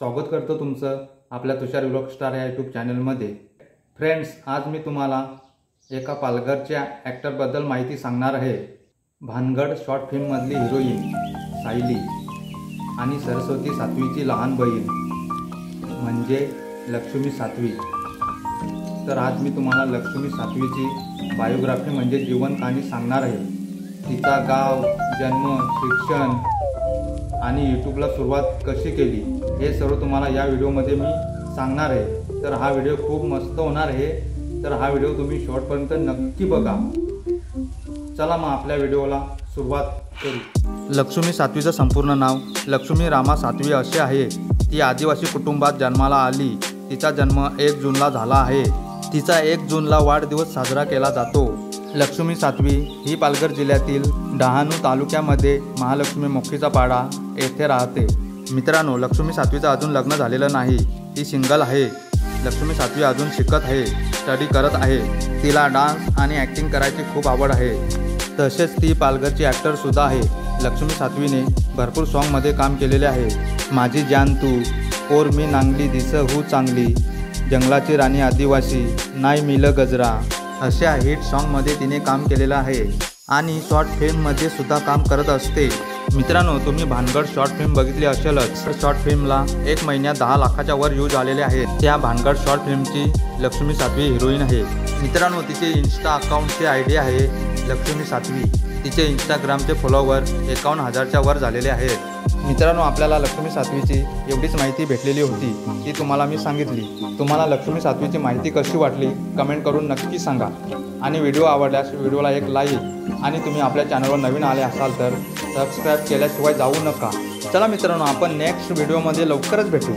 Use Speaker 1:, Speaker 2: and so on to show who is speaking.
Speaker 1: स्वागत करतो तुमचं आपल्या तुषार व्लॉग स्टार या यूट्यूब चॅनलमध्ये। फ्रेंड्स, आज मी तुम्हाला एका पालघरच्या ॲक्टरबद्दल माहिती सांगणार आहे। भानगड शॉर्ट फिल्ममधली हिरोईन सायली आणि सरस्वती सातवीची लहान बहीण म्हणजे लक्ष्मी सातवी। तर आज मी तुम्हाला लक्ष्मी सातवीची बायोग्राफी म्हणजे जीवन कहाणी सांगणार आहे। तिचा गाव, जन्म, शिक्षण आणि यूट्यूबला सुरुवात कशी केली हे सर्व तुम्हाला या व्हिडिओमध्ये मी सांगणार आहे। तर हा व्हिडिओ खूप मस्त होणार आहे, तर हा व्हिडिओ तुम्ही शेवटपर्यंत नक्की बघा। चला मग आपल्या व्हिडिओला सुरुवात करू। लक्ष्मी सातवीचं संपूर्ण नाव लक्ष्मी रामा सातवी असे आहे। ती आदिवासी कुटुंबात जन्माला आली। तिचा जन्म 1 जूनला झाला आहे। तिचा 1 जूनला वाढदिवस साजरा केला जातो। लक्ष्मी सातवी ही पालघर जिल्ह्यातील डहाणू तालुक्यामध्ये महालक्ष्मी मोक्षीचा पाडा येथे राहते। मित्रांनो, लक्ष्मी सातवीचं अजून लग्न झालेलं नाही, ती सिंगल आहे। लक्ष्मी सातवी अजून शिकत आहे, स्टडी करत आहे। तिला डान्स आणि ॲक्टिंग करायची खूप आवड आहे। तसेच ती पालघरची ॲक्टरसुद्धा आहे। लक्ष्मी सातवीने भरपूर सॉन्गमध्ये काम केलेले आहे। माझी जान तू, पोर मी नांगली दिस हू चांगली, जंगलाची राणी आदिवासी, नाही मिल गजरा अशा हिट सॉन्गमध्ये तिने काम केलेलं आहे आणि शॉर्ट फिल्ममध्ये सुद्धा काम करत असते। मित्रांनो, तुम्ही भानगड शॉर्ट फिल्म बघितली असेलच। शॉर्ट फिल्मला 1 महिन्यात 10 लाखाच्या वर व्ह्यूज आलेले आहेत। त्या भानगड शॉर्ट फिल्मची लक्ष्मी सातवी हिरोईन आहे। मित्रांनो, तिचे इन्स्टा अकाउंटची आयडी आहे लक्ष्मी सातवी। तिचे इंस्टाग्रामचे फॉलोवर 51,000च्या वर झालेले आहेत। मित्रांनो, आपल्याला लक्ष्मी सातवीची एवढीच माहिती भेटलेली होती, ती तुम्हाला मी सांगितली। तुम्हाला लक्ष्मी सातवीची माहिती कशी वाटली कमेंट करून नक्की सांगा आणि व्हिडिओ आवडल्यास व्हिडिओला एक लाईक आणि तुम्ही आपल्या चॅनलवर नवीन आले असाल तर सबस्क्राईब केल्याशिवाय जाऊ नका। चला मित्रांनो, आपण नेक्स्ट व्हिडिओमध्ये लवकरच भेटू।